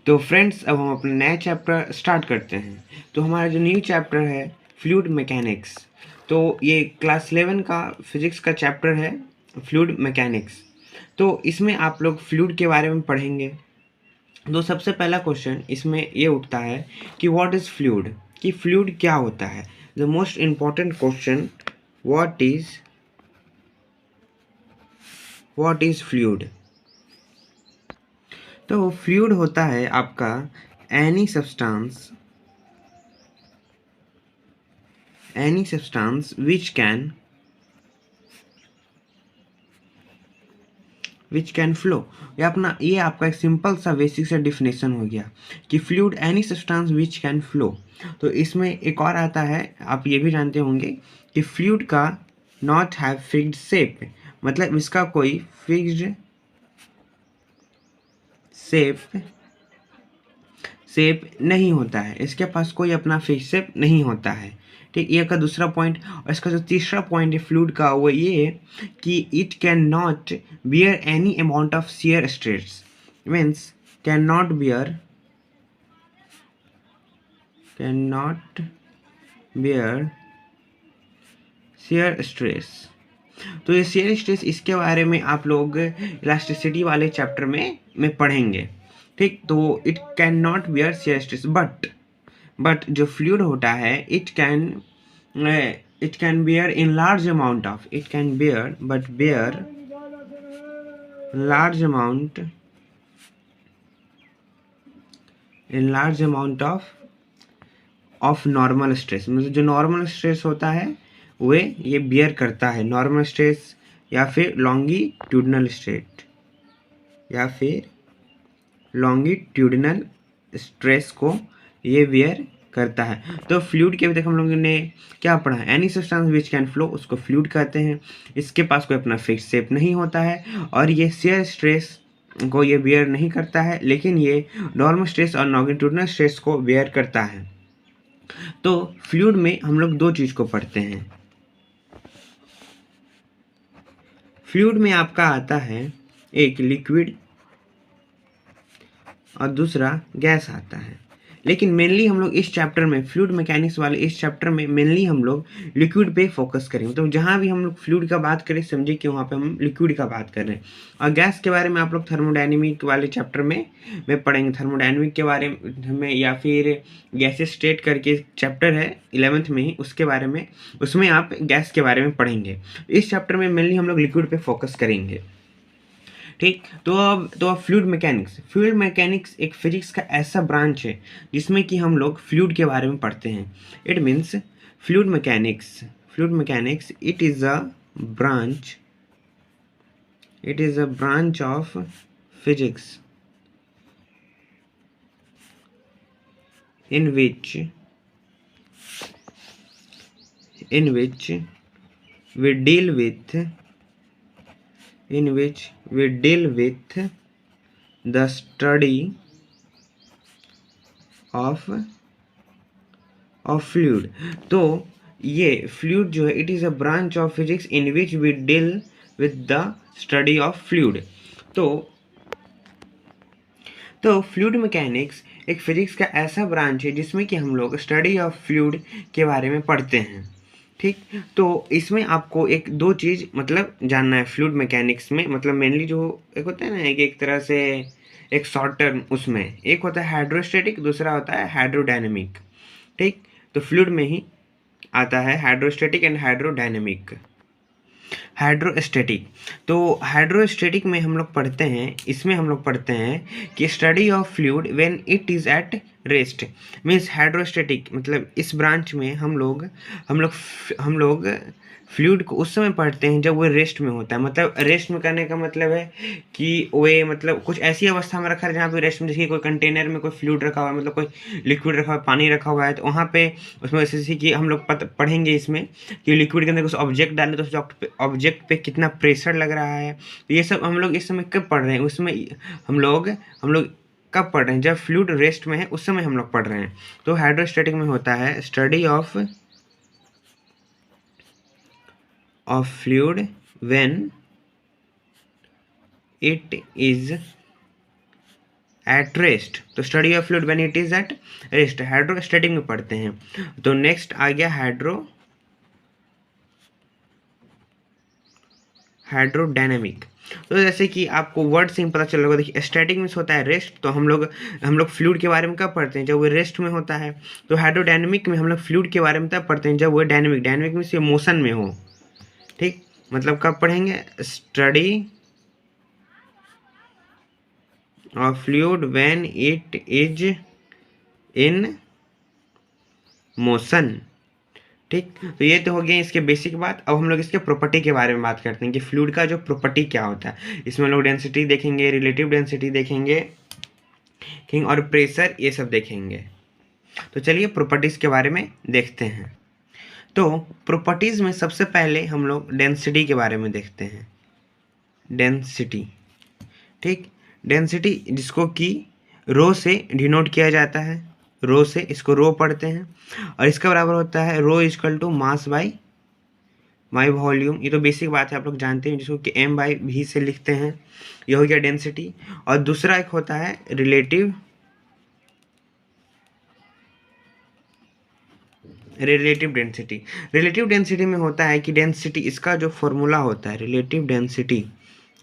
तो फ्रेंड्स अब हम अपना नया चैप्टर स्टार्ट करते हैं। तो हमारा जो न्यू चैप्टर है फ्लूइड मैकेनिक्स, तो ये क्लास 11 का फिजिक्स का चैप्टर है फ्लूइड मैकेनिक्स। तो इसमें आप लोग फ्लूइड के बारे में पढ़ेंगे। तो सबसे पहला क्वेश्चन इसमें ये उठता है कि व्हाट इज़ फ्लूइड, कि फ्लूइड क्या होता है। The most important question, what is fluid. तो फ्लूइड होता है आपका any substance which can flow. ये आपका एक सिंपल सा बेसिक सा डिफिनेशन हो गया कि fluid any substance which can flow. तो इसमें एक और आता है, आप ये भी जानते होंगे कि फ्लूइड का नॉट हैव फिक्स्ड शेप, मतलब इसका कोई फिक्स्ड शेप नहीं होता है, इसके पास कोई अपना फिक्स शेप नहीं होता है। ठीक, ये का दूसरा पॉइंट। और इसका जो तीसरा पॉइंट है फ्लूइड का वो ये कि it can not beer any amount of shear stress, means can not bear shear stress. तो ये शियर स्ट्रेस, इसके बारे में आप लोग इलास्टिसिटी वाले चैप्टर में पढ़ेंगे। ठीक, तो it can not bear shear stress, but जो फ्लूइड होता है it can bear in large amount of, bear large amount of normal stress. मतलब जो नॉर्मल स्ट्रेस होता है वे ये बियर करता है, नॉर्मल स्ट्रेस या फिर लॉन्गिट्यूडिनल स्ट्रेस को ये बियर करता है। तो फ्लूइड के देखो हम लोगों ने क्या पढ़ा है, any substance which can flow, उसको फ्लूइड कहते हैं। इसके पास कोई अपना फिक्स शेप नहीं होता है और ये शियर स्ट्रेस को ये बियर नहीं करता है, लेकिन ये नॉर्मल स्ट्रेस और लॉन्गिट्यूडिनल स्ट्रेस को बियर करता है। तो फ्लूइड में हम लोग दो चीज़ को पढ़ते हैं। फ्लूइड में आपका आता है एक लिक्विड और दूसरा गैस आता है। लेकिन मेनली हम लोग इस चैप्टर में, फ्लूइड मैकेनिक्स वाले इस चैप्टर में मेनली हम लोग लिक्विड पे फोकस करेंगे। तो जहाँ भी हम लोग फ्लूइड का बात करें समझिए कि वहाँ पे हम लिक्विड का बात कर रहे हैं। और गैस के बारे में आप लोग थर्मोडायनेमिक वाले चैप्टर में पढ़ेंगे, थर्मोडायनेमिक के बारे में, या फिर गैसेस स्टेट करके चैप्टर है 11th में ही, उसके बारे में, उसमें आप गैस के बारे में पढ़ेंगे। इस चैप्टर में मेनली हम लोग लिक्विड पे फोकस करेंगे। ठीक, तो अब फ्लूइड मैकेनिक्स एक फिजिक्स का ऐसा ब्रांच है जिसमें कि हम लोग फ्लूइड के बारे में पढ़ते हैं। It means fluid mechanics it is a branch of physics in which we deal with the study of fluid. तो ये फ्लूइड जो है it is a branch of physics in which we deal with the study of fluid. तो fluid mechanics एक physics का ऐसा branch है जिसमें कि हम लोग स्टडी ऑफ फ्लूइड के बारे में पढ़ते हैं। ठीक, तो इसमें आपको एक दो चीज़ मतलब जानना है फ्लूइड मैकेनिक्स में। मतलब मेनली जो एक होता है ना, एक तरह से एक शॉर्ट टर्म, उसमें एक होता है हाइड्रोस्टैटिक, दूसरा होता है हाइड्रोडायनेमिक। ठीक, तो फ्लूइड में ही आता है हाइड्रोस्टैटिक एंड हाइड्रोडायनेमिक। हाइड्रोस्टैटिक, तो हाइड्रोस्टैटिक में हम लोग पढ़ते हैं, इसमें हम लोग पढ़ते हैं कि study of fluid when it is at rest. Means hydrostatic मतलब इस ब्रांच में हम लोग फ्लूइड को उस समय पढ़ते हैं जब वो रेस्ट में होता है। मतलब रेस्ट में करने का मतलब है कि वे मतलब कुछ ऐसी अवस्था में रखा है जहाँ पे रेस्ट में, जैसे कोई कंटेनर में कोई फ्लूइड रखा हुआ है, मतलब कोई लिक्विड रखा हुआ है, पानी रखा हुआ है, तो वहाँ पे उसमें जैसे कि हम लोग पढ़ेंगे इसमें कि लिक्विड के अंदर कुछ ऑब्जेक्ट डालें तो उस ऑब्जेक्ट पे कितना प्रेशर लग रहा है। तो ये सब हम लोग इस समय कब पढ़ रहे हैं, उसमें हम लोग कब पढ़ रहे हैं, जब फ्लूइड रेस्ट में है उस समय हम लोग पढ़ रहे हैं। तो हाइड्रोस्टैटिक में होता है study of fluid when it is at rest, तो study of fluid when it is at rest hydrostatic में पढ़ते हैं। तो नेक्स्ट आ गया हाइड्रोडायनेमिक। तो जैसे कि आपको वर्ड से ही पता चल होगा, देखिए स्टैटिक में होता है रेस्ट, तो हम लोग फ्लूइड के बारे में कब पढ़ते हैं, जब वो रेस्ट में होता है। तो हाइड्रोडायनेमिक में हम लोग फ्लूइड के बारे में तब पढ़ते हैं जब वो डायनेमिक में से मोशन में हो। ठीक, मतलब कब पढ़ेंगे, study of fluid when it is in motion. ठीक, तो ये तो हो गया इसके बेसिक बात। अब हम लोग इसके प्रॉपर्टी के बारे में बात करते हैं कि फ्लूइड का जो प्रॉपर्टी क्या होता है। इसमें हम लोग डेंसिटी देखेंगे, रिलेटिव डेंसिटी देखेंगे, ठीक, और प्रेशर, ये सब देखेंगे। तो चलिए प्रॉपर्टीज के बारे में देखते हैं। तो प्रॉपर्टीज में सबसे पहले हम लोग डेंसिटी के बारे में देखते हैं। डेंसिटी, ठीक, डेंसिटी जिसको कि रो से डिनोट किया जाता है, रो से, इसको रो पढ़ते हैं, और इसका बराबर होता है rho equal to mass by volume. ये तो बेसिक बात है, आप लोग जानते हैं, जिसको कि m बाई v से लिखते हैं। ये हो गया डेंसिटी। और दूसरा एक होता है रिलेटिव डेंसिटी। रिलेटिव डेंसिटी में होता है कि डेंसिटी, इसका जो फॉर्मूला होता है रिलेटिव डेंसिटी,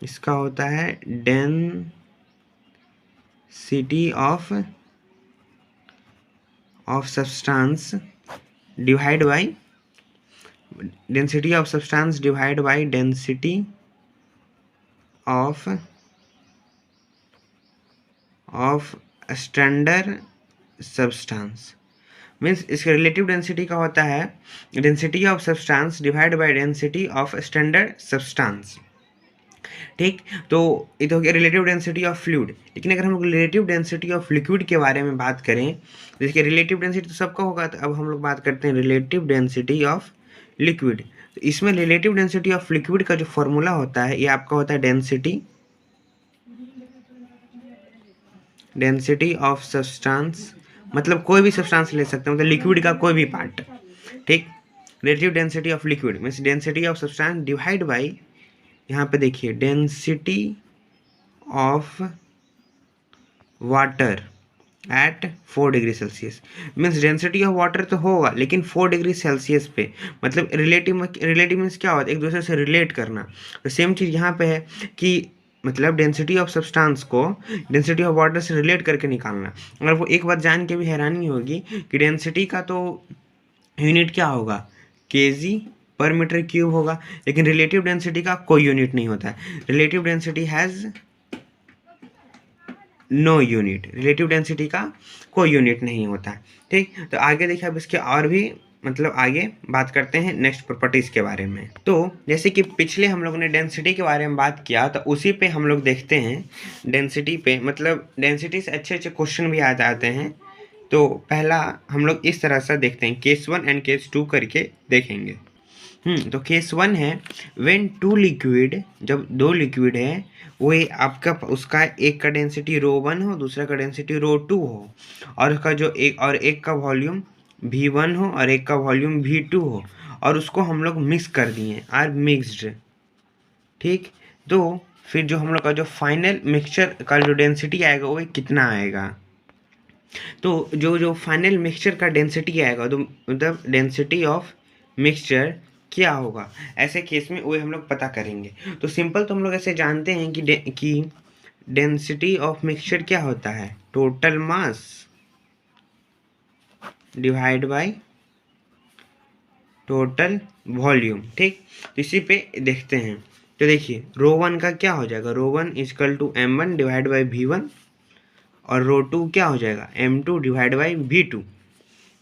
इसका होता है density of substance divide by density of substance divide by density of standard substance. Means इसके रिलेटिव डेंसिटी का होता है density of substance divide by density of standard substance. ठीक, तो ये तो हो गया रिलेटिव डेंसिटी ऑफ फ्लूइड। लेकिन अगर हम लोग रिलेटिव डेंसिटी ऑफ लिक्विड के बारे में बात करें, तो इसके रिलेटिव डेंसिटी तो सबका होगा। तो अब हम लोग बात करते हैं रिलेटिव डेंसिटी ऑफ लिक्विड। तो इसमें रिलेटिव डेंसिटी ऑफ लिक्विड का जो फॉर्मूला होता है, ये आपका होता है डेंसिटी ऑफ सब्सटेंस, मतलब कोई भी सब्सटेंस ले सकते हैं, मतलब लिक्विड का कोई भी पार्ट। ठीक, relative density of liquid means density of substance divide by, यहाँ पे देखिए density of water at 4 degree Celsius. Means density of water तो होगा लेकिन 4 डिग्री सेल्सियस पे, मतलब रिलेटिव मीन्स क्या होता है, एक दूसरे से रिलेट करना। तो सेम चीज़ यहाँ पे है कि मतलब डेंसिटी ऑफ सब्सटेंस को डेंसिटी ऑफ वाटर से रिलेट करके निकालना। अगर वो एक बात जान के भी हैरानी होगी कि डेंसिटी का तो यूनिट क्या होगा, केजी पर मीटर क्यूब होगा, लेकिन रिलेटिव डेंसिटी का कोई यूनिट नहीं होता है। Relative density has no unit, relative density का कोई यूनिट नहीं होता है। ठीक, तो आगे देखिए अब इसके और भी मतलब आगे बात करते हैं नेक्स्ट प्रॉपर्टीज़ के बारे में। तो जैसे कि पिछले हम लोगों ने डेंसिटी के बारे में बात किया, तो उसी पे हम लोग देखते हैं डेंसिटी पे, मतलब डेंसिटी से अच्छे अच्छे क्वेश्चन भी आ जाते हैं। तो पहला हम लोग इस तरह से देखते हैं, केस 1 एंड केस 2 करके देखेंगे। तो केस 1 है व्हेन 2 लिक्विड, जब 2 लिक्विड है, वो आपका उसका एक का डेंसिटी ρ1 हो, दूसरा का डेंसिटी ρ2 हो, और उसका जो एक का वॉल्यूम V1 हो और एक का वॉल्यूम V2 हो, और उसको हम लोग मिक्स कर दिए, आर मिक्सड। ठीक, तो फिर जो हम लोग का जो फाइनल मिक्सचर का जो डेंसिटी आएगा वो कितना आएगा। तो जो फाइनल मिक्सचर का डेंसिटी आएगा, तो मतलब डेंसिटी ऑफ मिक्सचर क्या होगा, ऐसे केस में वो हम लोग पता करेंगे। तो सिंपल तो हम लोग ऐसे जानते हैं कि डेंसिटी ऑफ मिक्सचर क्या होता है, total mass divide by total volume. ठीक, तो इसी पे देखते हैं। तो देखिए ρ1 का क्या हो जाएगा, ρ1 equal to m1 divide by V1, और ρ2 क्या हो जाएगा, m2 डिवाइड बाई V2।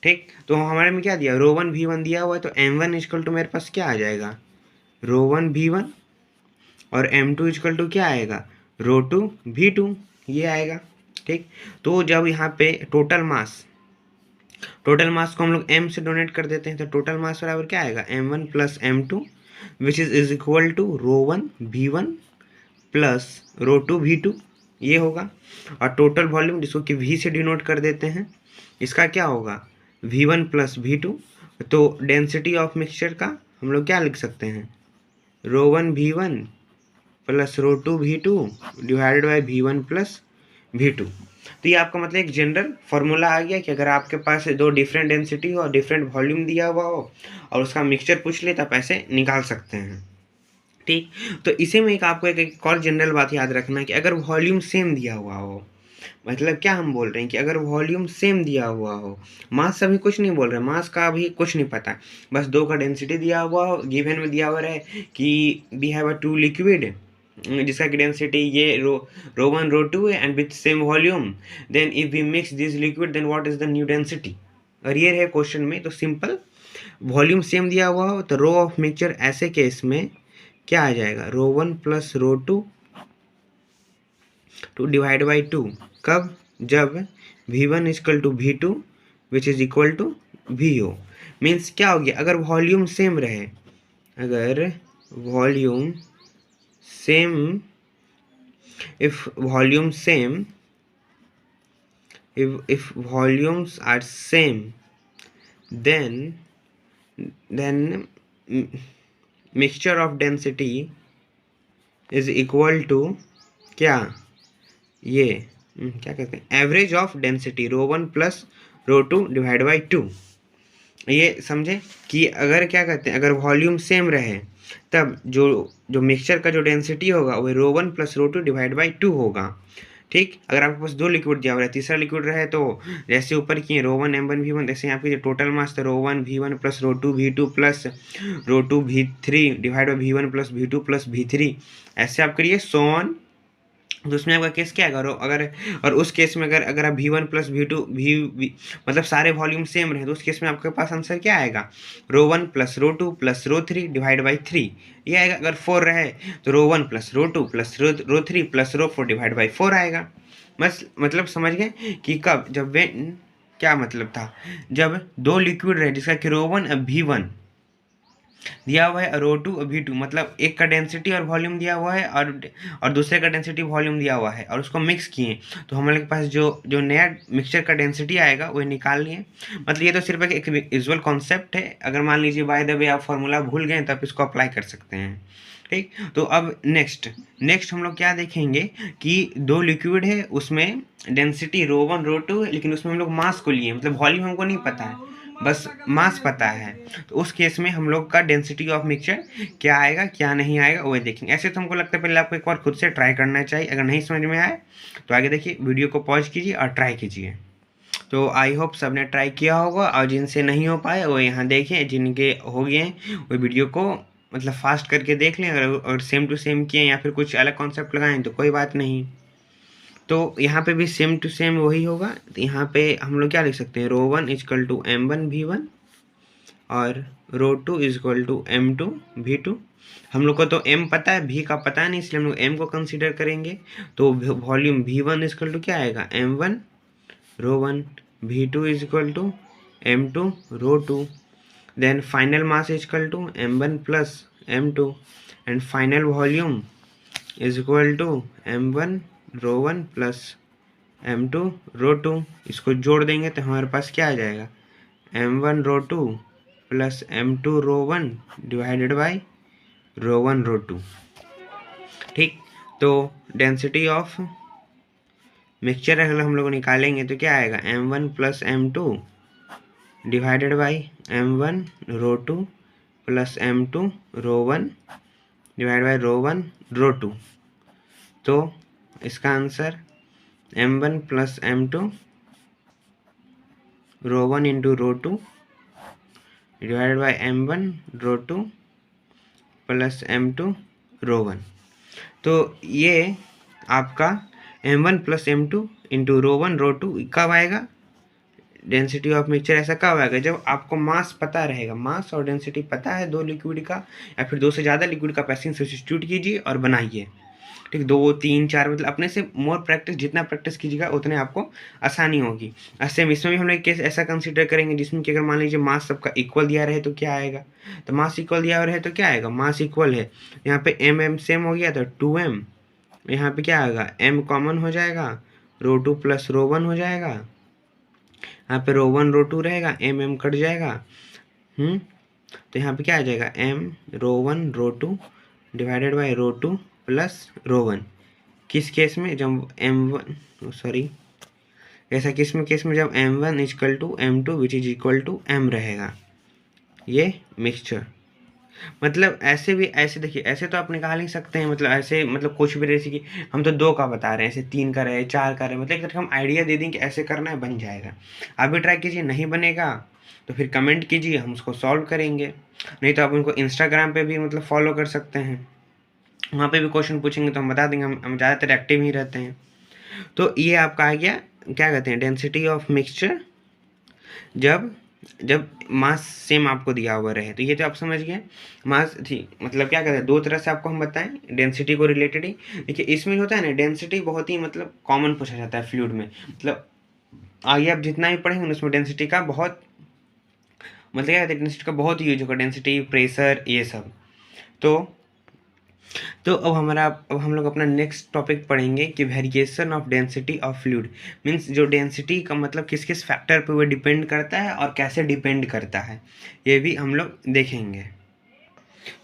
ठीक, तो हमारे में क्या दिया, ρ1 V1 दिया हुआ है, तो m1 इक्वल टू मेरे पास क्या आ जाएगा, ρ1 V1, और m2 इक्वल टू क्या आएगा, ρ2 V2, ये आएगा। ठीक, तो जब यहाँ पे टोटल मास को हम लोग m से डोनेट कर देते हैं, तो टोटल मास बराबर क्या आएगा, m1 plus m2 which is equal to ρ1 V1 plus ρ2 V2, ये होगा। और टोटल वॉल्यूम जिसको कि V से डिनोट कर देते हैं, इसका क्या होगा, V1 प्लस V2। तो डेंसिटी ऑफ मिक्सचर का हम लोग क्या लिख सकते हैं, ρ1 V1 plus ρ2 V2 divided by V1 plus V2। तो ये आपका मतलब एक जनरल फार्मूला आ गया कि अगर आपके पास दो डिफरेंट डेंसिटी हो और डिफरेंट वॉल्यूम दिया हुआ हो और उसका मिक्सचर पूछ ले तो आप ऐसे निकाल सकते हैं। ठीक, तो इसी में एक आपको एक और जनरल बात याद रखना है कि अगर वॉल्यूम सेम दिया हुआ हो, मतलब क्या हम बोल रहे हैं कि अगर वॉल्यूम सेम दिया हुआ हो, मास अभी कुछ नहीं बोल रहे, मास का अभी कुछ नहीं पता, बस दो का डेंसिटी दिया हुआ हो, गिवन में दिया हुआ रहे कि we have a two liquid जिसका की डेंसिटी ये रो वन रो टू है and with same volume, then if we mix this liquid then what is the new density. और ये है क्वेश्चन में, तो सिंपल वॉल्यूम सेम दिया हुआ हो तो रो ऑफ मिक्सचर ऐसे केस में क्या आ जाएगा, rho one plus rho two two divide by two. कब, जब V1 equal to V2 which is equal to VO। Means क्या हो गया, अगर वॉल्यूम सेम रहे, अगर volume same, if volume same, if volumes are same then mixture of density is equal to क्या, ये क्या कहते हैं, average of density rho one plus rho two divide by two. ये समझे कि अगर क्या कहते हैं, अगर वॉल्यूम सेम रहे तब जो मिक्सचर का जो डेंसिटी होगा वो rho one plus rho two divide by two होगा। ठीक, अगर आपके पास दो लिक्विड दिया हुआ है, तीसरा लिक्विड रहे तो जैसे ऊपर किए रो वन M1 V1, जैसे यहाँ पे जो टोटल मास था rho one V1 plus rho two V2 plus rho two V3 divide by V1 plus V2 plus V3, ऐसे आप करिए सो ऑन। तो उसमें आपका केस क्या है, अगर और उस केस में अगर आप V1 प्लस V2 मतलब सारे वॉल्यूम सेम रहे तो उस केस में आपके पास आंसर क्या आएगा, rho one plus rho two plus rho three divide by three, ये आएगा। अगर 4 रहे तो rho one plus rho two plus rho three plus rho four divide by 4 आएगा। बस मतलब समझ गए कि कब, जब वे क्या मतलब था, जब दो लिक्विड रहे जिसका कि रो वन V1 दिया हुआ है, रो टू V2 मतलब एक का डेंसिटी और वॉल्यूम दिया हुआ है और दूसरे का डेंसिटी वॉल्यूम दिया हुआ है और उसको मिक्स किए तो हमारे पास जो नया मिक्सचर का डेंसिटी आएगा वो निकाल लिए। मतलब ये तो सिर्फ एक विजुअल कॉन्सेप्ट है, अगर मान लीजिए बाय द वे आप फॉर्मूला भूल गए तो आप इसको अप्लाई कर सकते हैं। ठीक, तो अब नेक्स्ट हम लोग क्या देखेंगे कि दो लिक्विड है उसमें density rho one rho two है लेकिन उसमें हम लोग मास को लिए, मतलब वॉल्यूम हमको नहीं पता है, बस मास पता है। तो उस केस में हम लोग का डेंसिटी ऑफ मिक्सचर क्या आएगा क्या नहीं आएगा वो देखेंगे। ऐसे तो हमको लगता है पहले आपको एक बार खुद से ट्राई करना चाहिए, अगर नहीं समझ में आए तो आगे देखिए, वीडियो को पॉज कीजिए और ट्राई कीजिए। तो आई होप सबने ट्राई किया होगा और जिनसे नहीं हो पाए वो यहाँ देखें, जिनके हो गए वो वीडियो को मतलब फास्ट करके देख लें, अगर सेम टू सेम किए या फिर कुछ अलग कॉन्सेप्ट लगाएं तो कोई बात नहीं। तो यहाँ पे भी सेम टू सेम वही होगा, तो यहाँ पे हम लोग क्या लिख सकते हैं, रो one is equal to M1 V1 और रो to is equal to M2 V2। हम लोग को तो M पता है, V का पता है नहीं, इसलिए हम लोग M को कंसीडर करेंगे। तो वॉल्यूम V1 इजकल टू क्या आएगा, M1 rho one, V2 is equal to M2 rho two, then final mass is equal to M1 plus M2 and final volume is equal to M1 rho one plus M2 rho two. इसको जोड़ देंगे तो हमारे पास क्या आ जाएगा, M1 rho two plus M2 rho one divided by rho one rho two. ठीक, तो डेंसिटी ऑफ मिक्सचर अगर हम लोग निकालेंगे तो क्या आएगा, M1 plus M2 divided by M1 rho two plus M2 rho one divide by rho one rho two. तो इसका answer M1 plus M2 rho one into rho two divided by M1 rho two plus M2 rho one. तो ये आपका M1 plus M2 into rho one rho two कब आएगा, density of mixture ऐसा कब आएगा, जब आपको मास पता रहेगा, मास और डेंसिटी पता है दो लिक्विड का या फिर दो से ज़्यादा लिक्विड का पैसिंग सब्स्टिट्यूट कीजिए और बनाइए। ठीक, 2 3 4 मतलब अपने से मोर प्रैक्टिस, जितना प्रैक्टिस कीजिएगा उतने आपको आसानी होगी। सेम इसमें भी हम लोग केस ऐसा कंसीडर करेंगे जिसमें कि अगर मान लीजिए मास सबका इक्वल दिया रहे तो क्या आएगा, तो मास इक्वल दिया रहे तो क्या आएगा, मास इक्वल है, यहाँ पे M सेम हो गया तो 2M, यहाँ पे क्या आएगा M कॉमन हो जाएगा, rho two plus rho one हो जाएगा, यहाँ पे रो वन रो टू रहेगा, M कट जाएगा। तो यहाँ पे क्या आ जाएगा, M rho one rho two divided by rho two plus rho one, किस केस में, जब m1 सॉरी ऐसा केस में जब m1 equal to m2 which is equal to m रहेगा, ये मिक्सचर। मतलब ऐसे भी, ऐसे देखिए, ऐसे तो आप निकाल ही सकते हैं, मतलब ऐसे, मतलब कुछ भी रेसिपी हम तो 2 का बता रहे हैं, ऐसे 3 का रहे, 4 का रहे, मतलब एक तरह हम आइडिया दे दें कि ऐसे करना है, बन जाएगा। आप भी ट्राई कीजिए, नहीं बनेगा तो फिर कमेंट कीजिए, हम उसको सॉल्व करेंगे। नहीं तो आप उनको इंस्टाग्राम पे भी मतलब फॉलो कर सकते हैं, वहाँ पे भी क्वेश्चन पूछेंगे तो हम बता देंगे, हम ज़्यादातर एक्टिव ही रहते हैं। तो ये आपका आ गया, क्या कहते हैं, डेंसिटी ऑफ मिक्सचर जब जब मास सेम आपको दिया हुआ रहे। तो ये तो आप समझ गए मास थी, मतलब क्या कहते हैं, 2 तरह से आपको हम बताएं डेंसिटी को रिलेटेड ही। देखिए इसमें होता है ना, डेंसिटी बहुत ही मतलब कॉमन पूछा जाता है फ्लूइड में, मतलब आगे आप जितना भी पढ़ेंगे उसमें डेंसिटी का बहुत, मतलब क्या कहते हैं, डेंसिटी का बहुत यूज होगा, डेंसिटी, प्रेशर, ये सब। तो अब हम लोग अपना नेक्स्ट टॉपिक पढ़ेंगे कि variation of density of fluid, means जो डेंसिटी का मतलब किस किस फैक्टर पे वो डिपेंड करता है और कैसे डिपेंड करता है, ये भी हम लोग देखेंगे।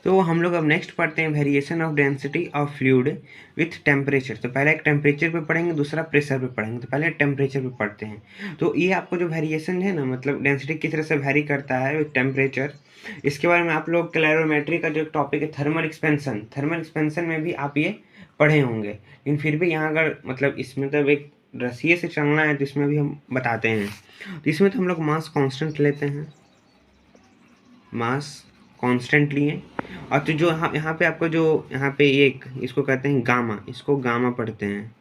तो हम लोग अब नेक्स्ट पढ़ते हैं variation of density of fluid with temperature. तो पहले एक टेम्परेचर पे पढ़ेंगे, दूसरा प्रेशर पे पढ़ेंगे। तो पहले टेम्परेचर पे पढ़ते हैं। तो ये आपको जो वेरिएशन है ना, मतलब डेंसिटी किस तरह से वेरी करता है विथ टेम्परेचर, इसके बारे में आप लोग कैलोरीमेट्री का जो टॉपिक है थर्मल एक्सपेंशन में भी आप ये पढ़े होंगे, लेकिन फिर भी यहाँ अगर मतलब इसमें तो एक रसिए से चलना है तो इसमें भी हम बताते हैं। तो इसमें तो हम लोग मास कांस्टेंट लेते हैं, मास कांस्टेंट लिए, और तो जो यहाँ पे आपको जो यहाँ पे एक इसको कहते हैं गामा, इसको गामा पढ़ते हैं,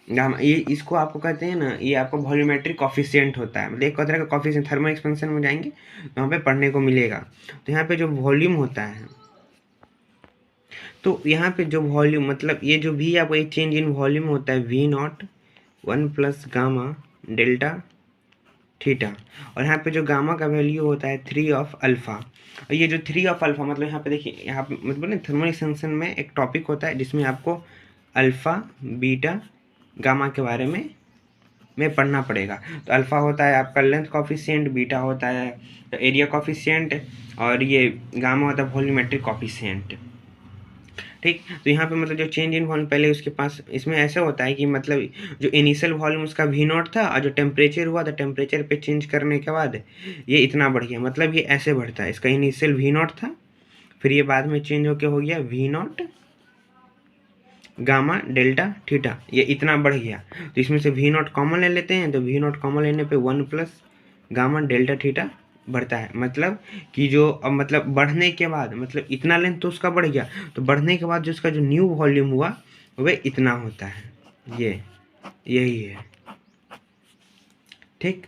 गामा, ये इसको आपको कहते हैं ना, ये आपको वॉल्यूमेट्रिक कॉफिशिएंट होता है, मतलब एक तरह का कॉफिशिएंट। थर्मल एक्सपेंशन में जाएंगे तो यहाँ पे पढ़ने को मिलेगा। तो यहाँ पे जो वॉल्यूम होता है, तो यहाँ पे जो वॉल्यूम मतलब ये जो भी आपको एक चेंज इन वॉल्यूम होता है, V naught 1 plus gamma delta theta, और यहाँ पे जो गामा का वैल्यू होता है 3 ऑफ अल्फ़ा। और ये जो 3 ऑफ अल्फ़ा, मतलब यहाँ पे देखिए, यहाँ पे मतलब ना थर्मल एक्सपेंशन में एक टॉपिक होता है जिसमें आपको अल्फ़ा, बीटा, गामा के बारे में पढ़ना पड़ेगा। तो अल्फ़ा होता है आपका लेंथ कॉफिशिएंट, बीटा होता है एरिया कॉफिशिएंट, और ये गामा होता है वॉल्यूमेट्रिक कॉफिशिएंट। ठीक, तो यहाँ पे मतलब जो चेंज इन वॉल्यूम, पहले उसके पास इसमें ऐसा होता है कि मतलब जो इनिशियल वॉल्यूम उसका वी नॉट था, और जो टेम्परेचर हुआ था, टेम्परेचर पे चेंज करने के बाद ये इतना बढ़ गया, मतलब ये ऐसे बढ़ता है। इसका इनिशियल वी नॉट था, फिर ये बाद में चेंज होकर हो गया V naught gamma delta theta, ये इतना बढ़ गया। तो इसमें से वी नॉट कॉमन ले लेते हैं, तो वी नॉट कॉमन लेने पे 1 प्लस गामा डेल्टा थीटा बढ़ता है। मतलब कि जो अब मतलब बढ़ने के बाद, मतलब इतना लेंथ तो उसका बढ़ गया, तो बढ़ने के बाद जो उसका जो न्यू वॉल्यूम हुआ वह इतना होता है, यही है। ठीक,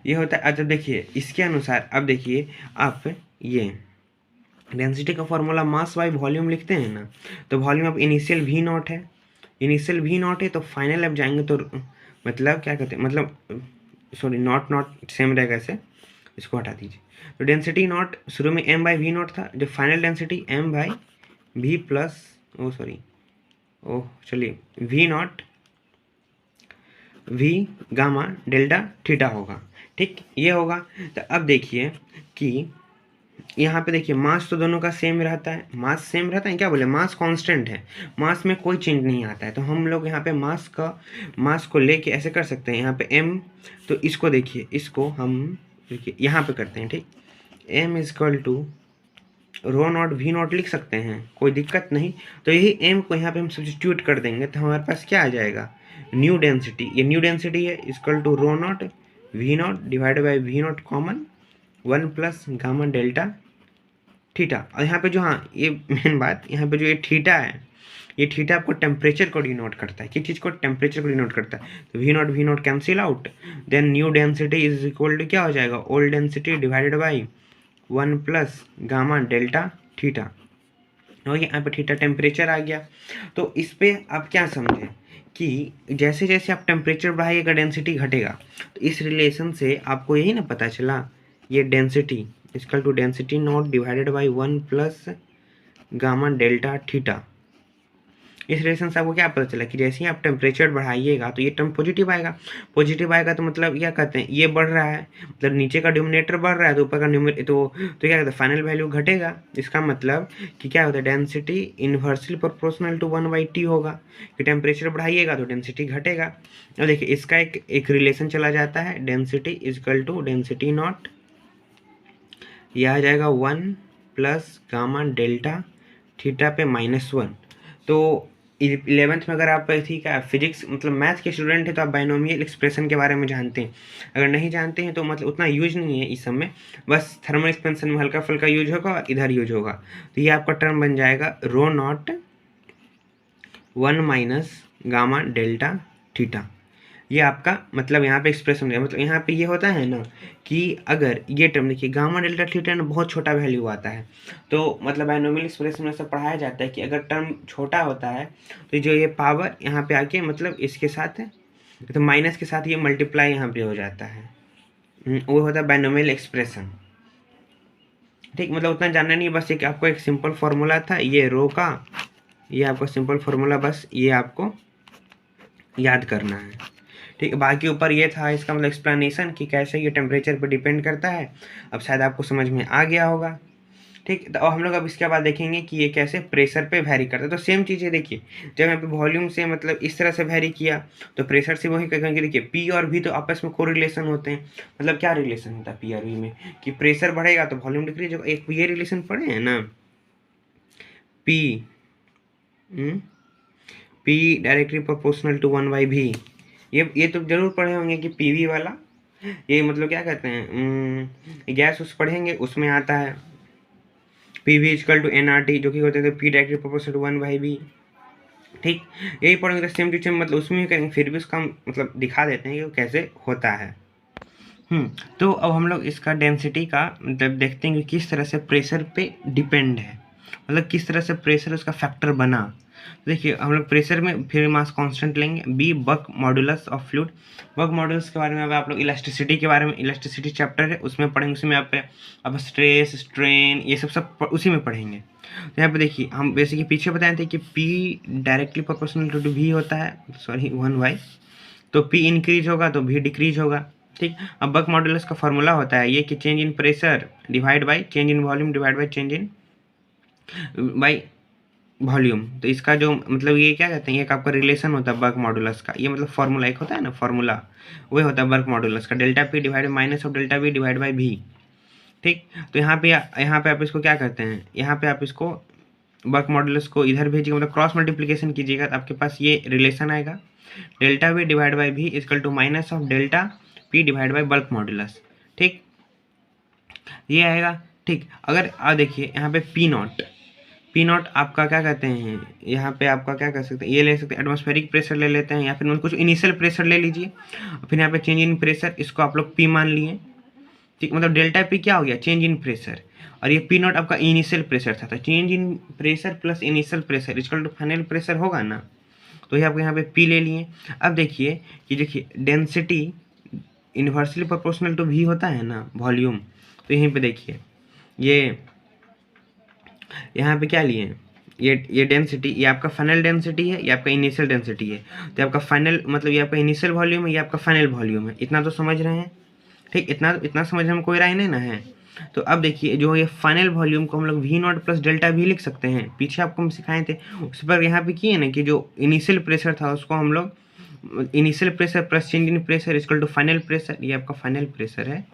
ये होता है। अच्छा देखिए इसके अनुसार, अब देखिए आप ये डेंसिटी का फॉर्मूला मास बाई वॉल्यूम लिखते हैं ना, तो वॉल्यूम अब इनिशियल वी नॉट है, तो फाइनल अब जाएंगे तो मतलब क्या कहते हैं, मतलब सॉरी नॉट सेम रहेगा, ऐसे इसको हटा दीजिए। तो डेंसिटी नॉट शुरू में m बाई वी नॉट था, जो final density m by V plus चलिए V naught V gamma delta theta होगा। ठीक, ये होगा। तो अब देखिए कि यहाँ पे देखिए मास तो दोनों का सेम रहता है, क्या बोले, मास कांस्टेंट है, मास में कोई चेंज नहीं आता है। तो हम लोग यहाँ पे मास को लेके ऐसे कर सकते हैं, यहाँ पे m, तो इसको देखिए, इसको हम देखिए यहाँ पे करते हैं। ठीक, m is equal to rho naught V naught लिख सकते हैं, कोई दिक्कत नहीं। तो यही m को यहाँ पे हम सब्स्टिट्यूट कर देंगे, तो हमारे पास क्या आ जाएगा, न्यू डेंसिटी, ये न्यू डेंसिटी है, equal to rho naught V naught divide by V naught common 1 plus gamma delta theta. और यहाँ पे जो, हाँ ये मेन बात, यहाँ पे जो ये थीटा है, ये थीटा आपको टेम्परेचर को डिनोट करता है। किस चीज़ को, टेम्परेचर को डिनोट करता है। तो V naught cancel out, then new density is equal to क्या हो जाएगा, old density divided by 1 plus gamma delta theta. और यहाँ पे थीटा टेम्परेचर आ गया। तो इस पे आप क्या समझे कि जैसे जैसे आप टेम्परेचर बढ़ाइएगा डेंसिटी घटेगा। तो इस रिलेशन से आपको यही ना पता चला, ये density equal to density naught divided by 1 plus gamma delta theta. इस रिलेशन से आपको क्या पता चला कि जैसे ही आप टेम्परेचर बढ़ाइएगा तो ये टर्म पॉजिटिव आएगा। पॉजिटिव आएगा तो मतलब क्या कहते हैं, ये बढ़ रहा है, मतलब नीचे का डिनोमिनेटर बढ़ रहा है तो ऊपर का न्यूमरेटर तो क्या कहते हैं, फाइनल वैल्यू घटेगा। इसका मतलब कि क्या होता है, density inversely proportional to 1/T होगा, कि टेम्परेचर बढ़ाइएगा तो डेंसिटी घटेगा। और देखिए इसका एक रिलेशन चला जाता है, density is equal to density naught, यह आ जाएगा 1 प्लस गामा डेल्टा थीटा पे -1। तो 11th में अगर आप थी क्या फिजिक्स मतलब मैथ के स्टूडेंट हैं तो आप बाइनोमियल एक्सप्रेशन के बारे में जानते हैं। अगर नहीं जानते हैं तो मतलब उतना यूज नहीं है इस समय, बस थर्मल एक्सपेंशन में हल्का फुल्का यूज होगा और इधर यूज होगा। तो ये आपका टर्म बन जाएगा rho naught 1 minus gamma delta theta. ये आपका मतलब यहाँ पे एक्सप्रेशन है, मतलब यहाँ पे ये होता है ना कि अगर ये टर्म देखिए गामा डेल्टा थीटा ना बहुत छोटा वैल्यू आता है, तो मतलब बाइनोमियल एक्सप्रेशन में से पढ़ाया जाता है कि अगर टर्म छोटा होता है तो जो ये पावर यहाँ पे आके मतलब इसके साथ तो माइनस के साथ ये मल्टीप्लाई यहाँ पे हो जाता है, वो होता है बाइनोमियल एक्सप्रेशन। ठीक, मतलब उतना जानना नहीं, बस एक आपको एक सिंपल फॉर्मूला था ये रो का, ये आपको सिंपल फॉर्मूला बस ये आपको याद करना है। ठीक है, बाकी ऊपर ये था इसका मतलब एक्सप्लेनेशन कि कैसे ये टेम्परेचर पर डिपेंड करता है। अब शायद आपको समझ में आ गया होगा। ठीक, तो हम लोग अब इसके बाद देखेंगे कि ये कैसे प्रेशर पे वैरी करता है। तो सेम चीज़ है, देखिए जब यहाँ पे वॉल्यूम से मतलब इस तरह से वैरी किया तो प्रेशर से वही कहेंगे। देखिए पी और वी तो आपस में को रिलेशन होते हैं, मतलब क्या रिलेशन होता है पी और वी में कि प्रेशर बढ़ेगा तो वॉल्यूम डिक्रीज होगा। एक ये रिलेशन पढ़े हैं ना, P P directly proportional to 1/v। ये तो जरूर पढ़े होंगे कि पीवी वाला, ये मतलब क्या कहते हैं गैस उस पढ़ेंगे उसमें आता है पीवी इक्वल टू एनआरटी, जो कि होते हैं P directly proportional to 1/v। ठीक, यही पढ़ेंगे तो सेम टू सेम मतलब उसमें भी करेंगे, फिर भी उसका मतलब दिखा देते हैं कि वो कैसे होता है। तो अब हम लोग इसका डेंसिटी का मतलब देखते हैं कि किस तरह से प्रेशर पे डिपेंड है, मतलब किस तरह से प्रेशर उसका फैक्टर बना। देखिए हम लोग प्रेशर में फिर मास कांस्टेंट लेंगे B bulk modulus of fluid. Bulk modulus के बारे में अब आप लोग इलास्टिसिटी के बारे में, इलास्टिसिटी चैप्टर है उसमें पढ़ेंगे, उसमें आप स्ट्रेस स्ट्रेन ये सब उसी में पढ़ेंगे। तो यहाँ पे देखिए हम बेसिकली पीछे बताए थे कि P directly proportional to V होता है, सॉरी 1/, तो पी इंक्रीज होगा तो वी डिक्रीज होगा। ठीक, अब बक मॉडुलस का फॉर्मूला होता है ये कि change in pressure divide by change in volume divide by change in by volume. तो इसका जो मतलब ये क्या कहते हैं, एक आपका रिलेशन होता है बर्क मॉडुलस का, ये मतलब फॉर्मूला एक होता है ना फॉर्मूला, वही होता है बर्क मॉडुलस का, delta P divide minus of delta V divide by भी। ठीक, तो यहाँ पे आप इसको क्या करते हैं, यहाँ पे आप इसको बर्क मॉडुलस को इधर भेजिएगा, मतलब क्रॉस मल्टीप्लिकेशन कीजिएगा तो आपके पास ये रिलेशन आएगा डेल्टा वी डिवाइड बाई भी equal to minus of delta P divide by bulk modulus. ठीक, ये आएगा। ठीक, अगर देखिए यहाँ पे पी नॉट आपका क्या कहते हैं, यहाँ पे आपका क्या कर सकते हैं, ये ले सकते हैं एटमॉस्फेरिक प्रेशर ले लेते हैं, या फिर कुछ इनिशियल प्रेशर ले लीजिए, फिर यहाँ पे चेंज इन प्रेशर इसको आप लोग पी मान लिए। ठीक, मतलब डेल्टा पी क्या हो गया, चेंज इन प्रेशर, और ये पी नॉट आपका इनिशियल प्रेशर था, तो change in pressure plus initial pressure equal to final pressure होगा ना, तो ये आपको यहाँ पे पी ले लिए। अब देखिए कि देखिए density inversely proportional to V होता है ना वॉल्यूम, तो यहीं पे देखिए ये यहाँ पे क्या लिए, ये डेंसिटी ये आपका फाइनल डेंसिटी है, ये आपका इनिशियल डेंसिटी है, तो आपका फाइनल मतलब ये आपका इनिशियल वॉल्यूम है, ये आपका फाइनल वॉल्यूम है। इतना तो समझ रहे हैं। ठीक, इतना समझने में कोई राय नहीं ना है। तो अब देखिए जो ये फाइनल वॉल्यूम को हम लोग वी नॉट प्लस डेल्टा भी लिख सकते हैं, पीछे आपको हम सिखाए थे उस पर यहाँ पे किए ना कि जो इनिशियल प्रेशर था उसको हम लोग initial pressure plus change in pressure equal to final pressure, ये आपका फाइनल प्रेशर है,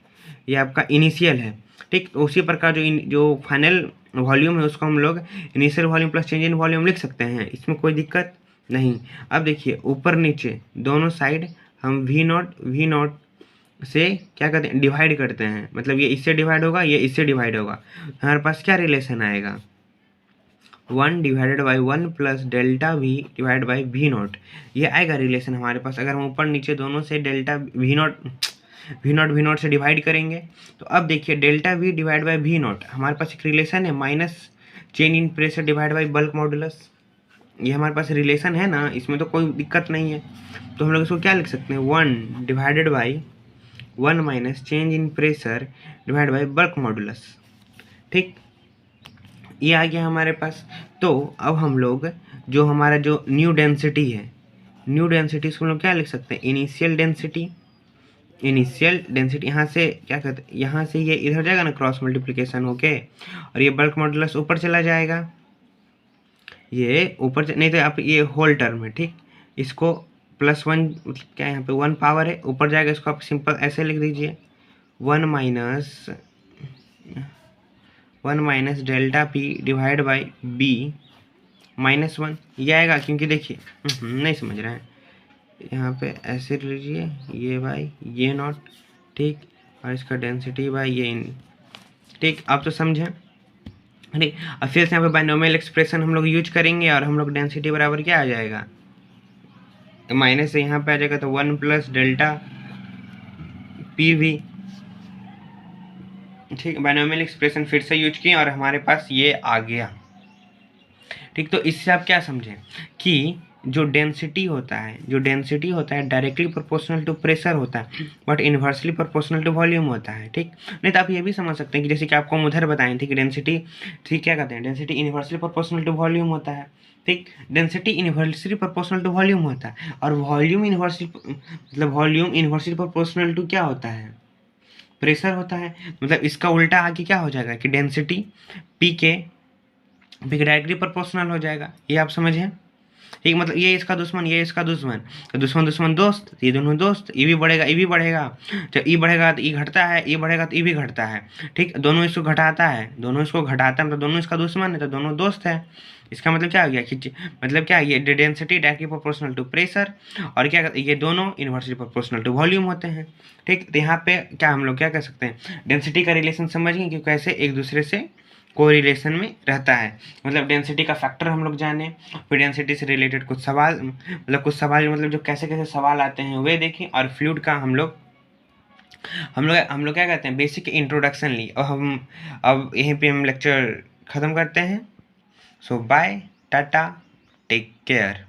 ये आपका इनिशियल है। ठीक, तो उसी प्रकार जो फाइनल वॉल्यूम है उसको हम लोग initial volume plus change in volume लिख सकते हैं, इसमें कोई दिक्कत नहीं। अब देखिए ऊपर नीचे दोनों साइड हम वी नॉट से क्या करते हैं, डिवाइड करते हैं, मतलब ये इससे डिवाइड होगा ये इससे डिवाइड होगा, हमारे पास क्या रिलेशन आएगा 1 divided by 1 plus delta V divide by V naught, ये आएगा रिलेशन हमारे पास। अगर हम ऊपर नीचे दोनों से डेल्टा वी नॉट से डिवाइड करेंगे तो अब देखिए delta V divide by V naught हमारे पास एक रिलेशन है minus change in pressure divide by bulk modulus, ये हमारे पास रिलेशन है ना, इसमें तो कोई दिक्कत नहीं है। तो हम लोग इसको क्या लिख सकते हैं 1 divided by 1 minus change in pressure divide by bulk modulus. ठीक, ये आ गया हमारे पास। तो अब हम लोग जो हमारा जो न्यू डेंसिटी है, न्यू डेंसिटी इसको हम लोग क्या लिख सकते हैं, इनिशियल डेंसिटी। इनिशियल डेंसिटी यहाँ से क्या कहते हैं, यहाँ से ये इधर जाएगा ना क्रॉस मल्टीप्लिकेशन होके, और ये बल्क मॉडुलस ऊपर चला जाएगा, ये ऊपर नहीं तो आप ये होल टर्म है, ठीक। इसको +1 क्या यहाँ पे 1 पावर है, ऊपर जाएगा, इसको आप सिंपल ऐसे लिख दीजिए 1 minus delta P divide by B -1 ये आएगा। क्योंकि देखिए नहीं समझ रहे हैं, यहाँ पे ऐसे लीजिए ये बाई ये नॉट, ठीक, और इसका डेंसिटी बाई ये इन, ठीक। आप तो समझें, ठीक। अब फिर से यहाँ पे बाइनोमियल एक्सप्रेशन हम लोग यूज करेंगे और हम लोग डेंसिटी बराबर क्या आ जाएगा, माइनस से यहाँ पे आ जाएगा तो 1 प्लस डेल्टा पी वी, ठीक। बाइनोमियल एक्सप्रेशन फिर से यूज किए और हमारे पास ये आ गया, ठीक। तो इससे आप क्या समझें कि जो डेंसिटी होता है डायरेक्टली प्रोपोर्शनल टू प्रेशर होता है, but inversely proportional to volume होता है, ठीक। नहीं तो आप ये भी समझ सकते हैं कि जैसे कि आपको हम उधर बताएं थे कि डेंसिटी, ठीक, क्या कहते हैं, density inversely proportional to volume होता है, ठीक। Density inversely proportional to volume होता है, और वॉल्यूम इन्वर्सली मतलब वॉल्यूम इन्वर्सली प्रोपोर्शनल टू क्या होता है, प्रेशर होता है। मतलब इसका उल्टा आगे क्या हो जाएगा कि डेंसिटी पी के डायरेक्टली प्रोपोर्शनल हो जाएगा, ये आप समझें, ठीक। मतलब ये इसका दुश्मन, ये इसका दुश्मन, तो दुश्मन दुश्मन दोस्त, ये दोनों दोस्त, ये भी बढ़ेगा, ये भी बढ़ेगा, जब ये बढ़ेगा तो ये घटता है, ये बढ़ेगा तो ये भी घटता है, ठीक। दोनों इसको घटाता है, दोनों इसको घटाता है, मतलब दोनों इसका दुश्मन है तो दोनों दोस्त है। इसका मतलब क्या हो गया कि मतलब क्या, ये density directly proportional to pressure, और क्या ये दोनों इन्वर्सली प्रोपोर्शनल टू वॉल्यूम होते हैं, ठीक। तो यहाँ पे क्या हम लोग क्या कह सकते हैं, डेंसिटी का रिलेशन समझ गए कि कैसे एक दूसरे से कोरिलेशन में रहता है। मतलब डेंसिटी का फैक्टर हम लोग जाने, फिर डेंसिटी से रिलेटेड कुछ सवाल, मतलब कुछ सवाल मतलब जो कैसे कैसे सवाल आते हैं वे देखें, और फ्लूइड का हम लोग क्या कहते हैं, बेसिक इंट्रोडक्शन ली। और हम अब यहीं पे हम लेक्चर ख़त्म करते हैं। सो बाय, टाटा, टेक केयर।